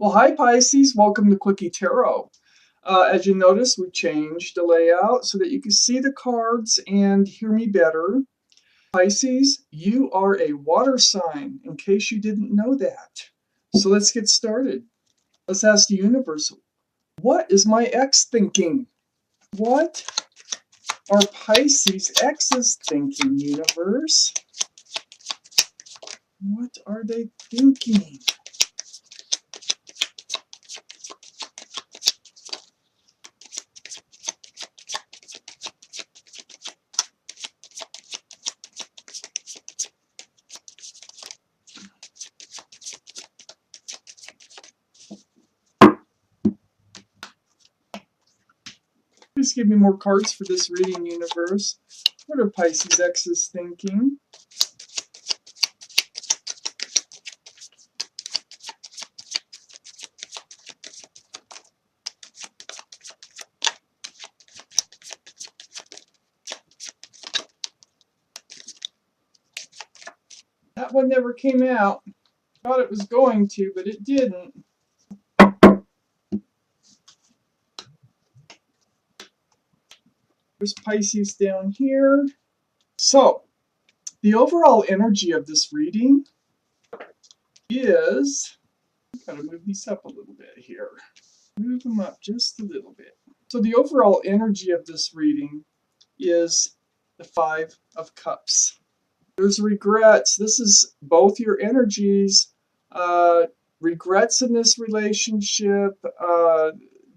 Well, hi Pisces, welcome to Quickie Tarot. As you notice, we changed the layout so that you can see the cards and hear me better. Pisces, you are a water sign, in case you didn't know that. So let's get started. Let's ask the universe, what is my ex thinking? What are Pisces exes thinking, universe? What are they thinking? Please give me more cards for this reading, universe. What are Pisces exes thinking? That one never came out. Thought it was going to, but it didn't. There's Pisces down here. So, the overall energy of this reading is, gotta move these up a little bit here. Move them up just a little bit. So the overall energy of this reading is the Five of Cups. There's regrets. This is both your energies. Regrets in this relationship,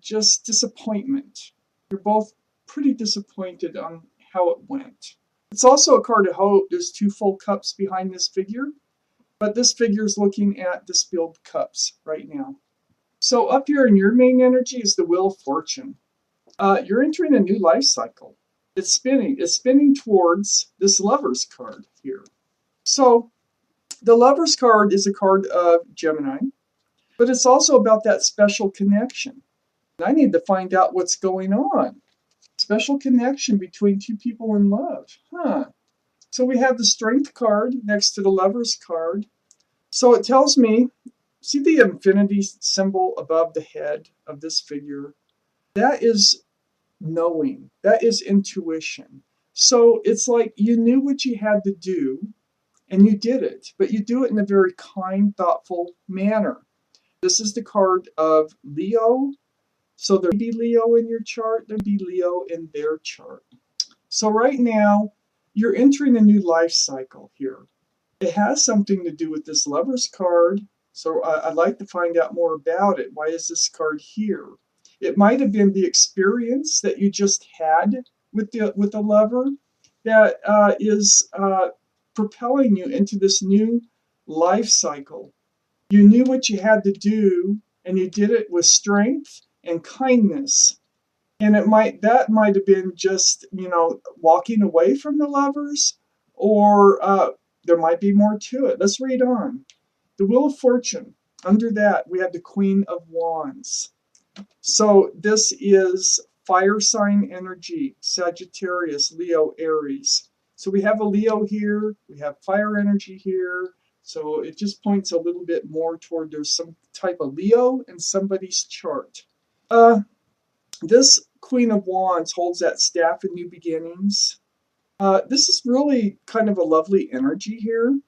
just disappointment. You're both pretty disappointed on how it went. It's also a card of hope. There's two full cups behind this figure, but this figure is looking at the spilled cups right now. So up here in your main energy is the Wheel of Fortune. You're entering a new life cycle. It's spinning towards this Lover's card here. So the Lover's card is a card of Gemini, but it's also about that special connection. I need to find out what's going on. Special connection between two people in love. So we have the Strength card next to the Lover's card. So it tells me, see the infinity symbol above the head of this figure? That is knowing. That is intuition. So it's like you knew what you had to do and you did it, but you do it in a very kind, thoughtful manner. This is the card of Leo. So there may be Leo in your chart, there may be Leo in their chart. So right now, you're entering a new life cycle here. It has something to do with this Lover's card, so I'd like to find out more about it. Why is this card here? It might have been the experience that you just had with the lover that is propelling you into this new life cycle. You knew what you had to do, and you did it with strength and kindness. And that might have been just, walking away from the lovers, or there might be more to it. Let's read on. The Wheel of Fortune. Under that, we have the Queen of Wands. So this is fire sign energy, Sagittarius, Leo, Aries. So we have a Leo here, we have fire energy here. So it just points a little bit more toward there's some type of Leo in somebody's chart. This Queen of Wands holds that staff of new beginnings. This is really kind of a lovely energy here.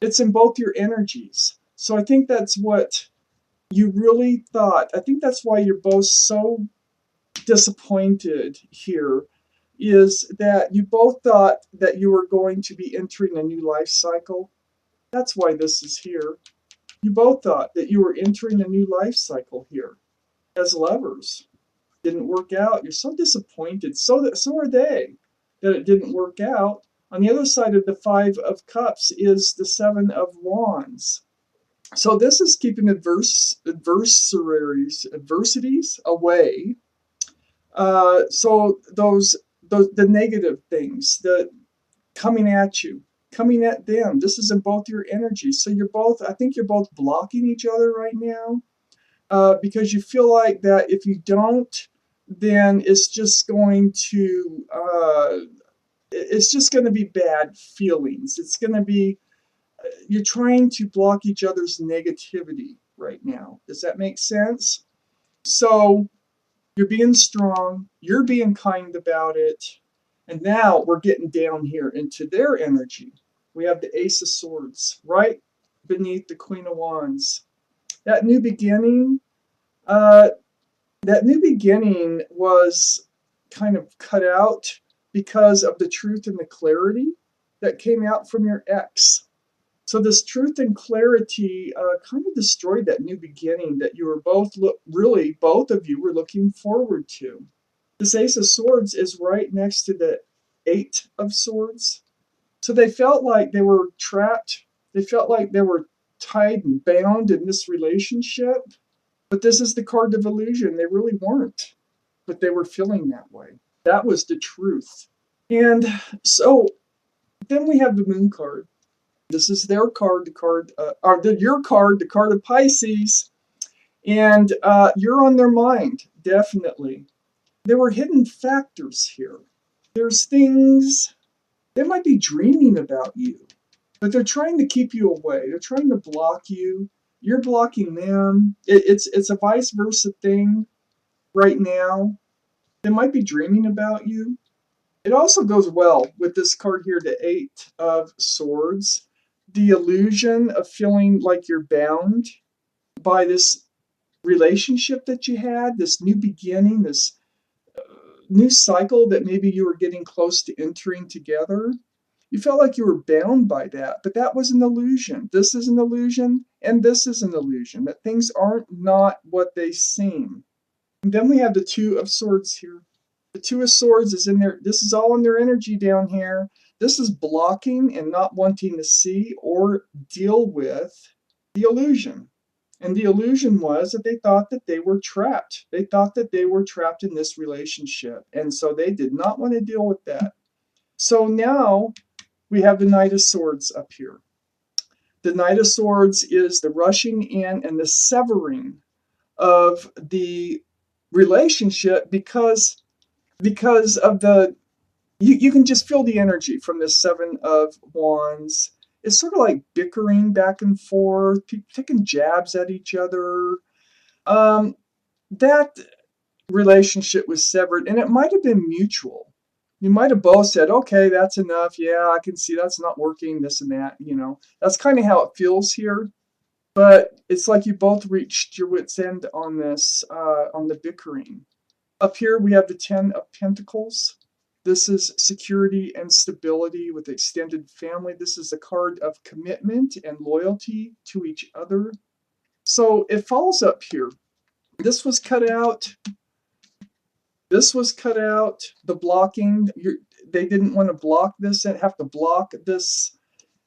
It's in both your energies. So I think that's what you really thought. I think that's why you're both so disappointed here, is that you both thought that you were going to be entering a new life cycle. That's why this is here. You both thought that you were entering a new life cycle here as lovers. Didn't work out. You're so disappointed. So are they, that it didn't work out. On the other side of the Five of Cups is the Seven of Wands. So this is keeping adversities away. So the negative things that coming at you, coming at them. This is in both your energies. So I think you're both blocking each other right now, because you feel like that if you don't, then it's just going to be bad feelings. It's going to be, you're trying to block each other's negativity right now. Does that make sense? So you're being strong, you're being kind about it, and now we're getting down here into their energy. We have the Ace of Swords right beneath the Queen of Wands. That new beginning, uh, that new beginning was kind of cut out because of the truth and the clarity that came out from your ex. So this truth and clarity kind of destroyed that new beginning that you were both of you were looking forward to. This Ace of Swords is right next to the Eight of Swords. So they felt like they were trapped. They felt like they were tied and bound in this relationship. But this is the card of illusion. They really weren't, but they were feeling that way. That was the truth. And so then we have the Moon card. This is their card, your card, the card of Pisces. And you're on their mind, definitely. There were hidden factors here. There's things, they might be dreaming about you, but they're trying to keep you away. They're trying to block you. You're blocking them. It's a vice versa thing right now. They might be dreaming about you. It also goes well with this card here, the Eight of Swords. The illusion of feeling like you're bound by this relationship that you had, this new beginning, this new cycle that maybe you were getting close to entering together. You felt like you were bound by that, but that was an illusion. This is an illusion, and this is an illusion, that things aren't not what they seem. And then we have the Two of Swords here. The Two of Swords is in there. This is all in their energy down here. This is blocking and not wanting to see or deal with the illusion. And the illusion was that they thought that they were trapped. They thought that they were trapped in this relationship. And so they did not want to deal with that. So now we have the Knight of Swords up here. The Knight of Swords is the rushing in and the severing of the relationship because of the you can just feel the energy from the Seven of Wands. It's sort of like bickering back and forth, people taking jabs at each other. That relationship was severed, and it might have been mutual. You might have both said, okay, that's enough. Yeah, I can see that's not working, this and that. That's kind of how it feels here. But it's like you both reached your wit's end on this, on the bickering. Up here, we have the Ten of Pentacles. This is security and stability with extended family. This is a card of commitment and loyalty to each other. So it falls up here. This was cut out. This was cut out. The blocking. They didn't want to block this and have to block this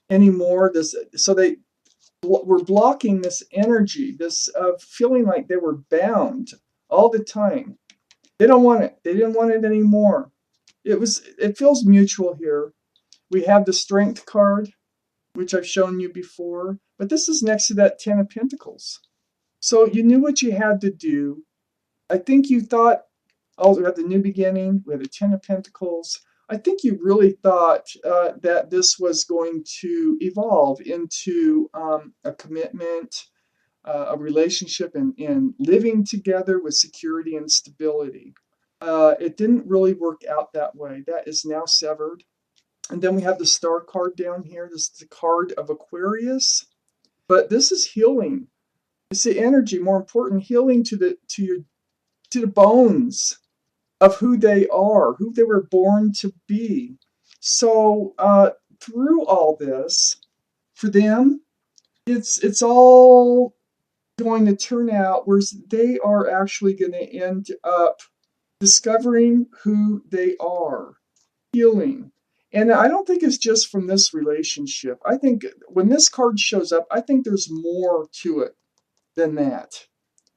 anymore. So they were blocking this energy, this feeling like they were bound all the time. They don't want it. They didn't want it anymore. It feels mutual here. We have the Strength card, which I've shown you before, but this is next to that Ten of Pentacles. So you knew what you had to do. I think you thought, oh, we had the new beginning, we had the Ten of Pentacles. I think you really thought that this was going to evolve into a commitment, a relationship, and living together with security and stability. It didn't really work out that way. That is now severed. And then we have the Star card down here. This is the card of Aquarius. But this is healing. It's the energy, more important, healing to the bones of who they are, who they were born to be. So through all this, for them, it's all going to turn out where they are actually going to end up discovering who they are, healing. And I don't think it's just from this relationship. I think when this card shows up, I think there's more to it than that.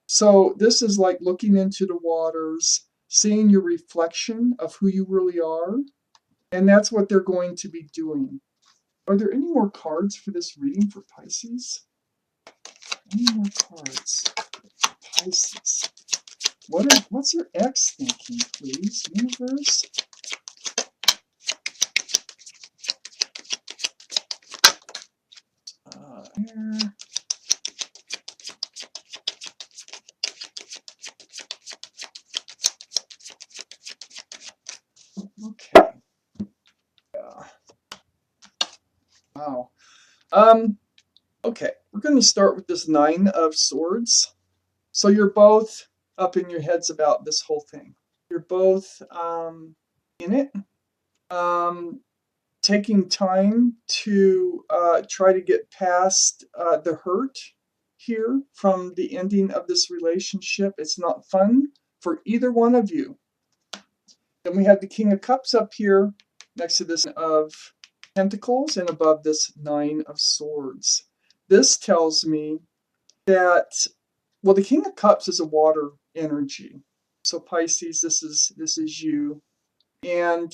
So this is like looking into the waters, seeing your reflection of who you really are. And that's what they're going to be doing. Are there any more cards for this reading for Pisces? Any more cards? Pisces. What's your ex thinking, please, universe? Here. Okay, we're going to start with this Nine of Swords. So you're both up in your heads about this whole thing. You're both in it, taking time to try to get past the hurt here from the ending of this relationship. It's not fun for either one of you. Then we have the King of Cups up here next to this of Pentacles and above this Nine of Swords. This tells me that, well, the King of Cups is a water energy. So Pisces, this is you. And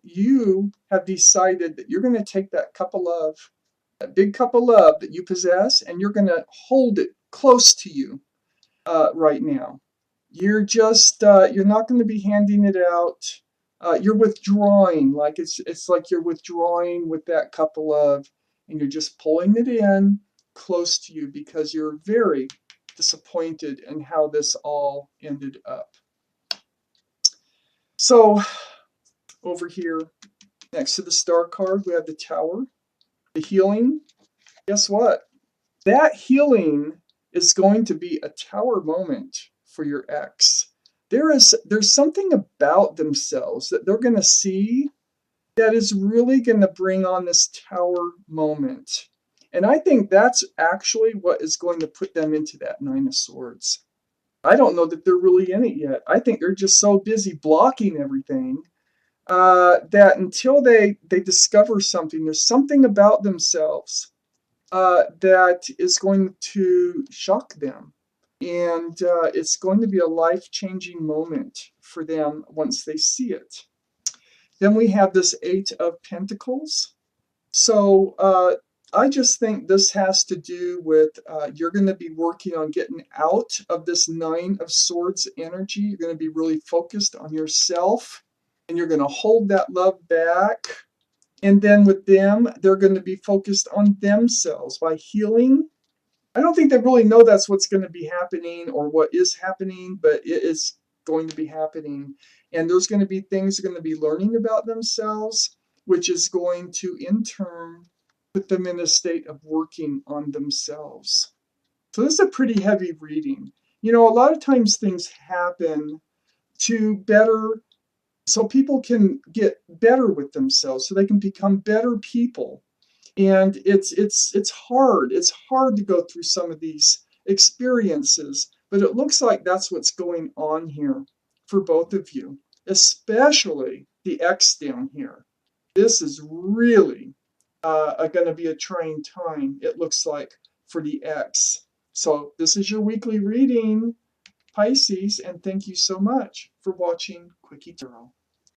you have decided that you're going to take that cup of love, that big cup of love that you possess, and you're going to hold it close to you right now. You're just you're not going to be handing it out. You're withdrawing, like it's like you're withdrawing with that cup of love, and you're just pulling it in close to you because you're very disappointed in how this all ended up. So over here next to the Star card, we have the Tower, the healing. Guess what? That healing is going to be a tower moment for your ex. There's something about themselves that they're going to see that is really going to bring on this tower moment. And I think that's actually what is going to put them into that Nine of Swords. I don't know that they're really in it yet. I think they're just so busy blocking everything that until they discover something, there's something about themselves that is going to shock them. And it's going to be a life-changing moment for them once they see it. Then we have this Eight of Pentacles. So I just think this has to do with you're going to be working on getting out of this Nine of Swords energy. You're going to be really focused on yourself, and you're going to hold that love back. And then with them, they're going to be focused on themselves by healing. I don't think they really know that's what's going to be happening or what is happening, but it is going to be happening. And there's going to be things they're going to be learning about themselves, which is going to in turn put them in a state of working on themselves. So this is a pretty heavy reading. You know, a lot of times things happen to better, so people can get better with themselves, so they can become better people. And it's hard. It's hard to go through some of these experiences, but it looks like that's what's going on here for both of you, especially the X down here. This is really going to be a trying time, it looks like, for the X. So this is your weekly reading, Pisces, and thank you so much for watching Quickie Tarot.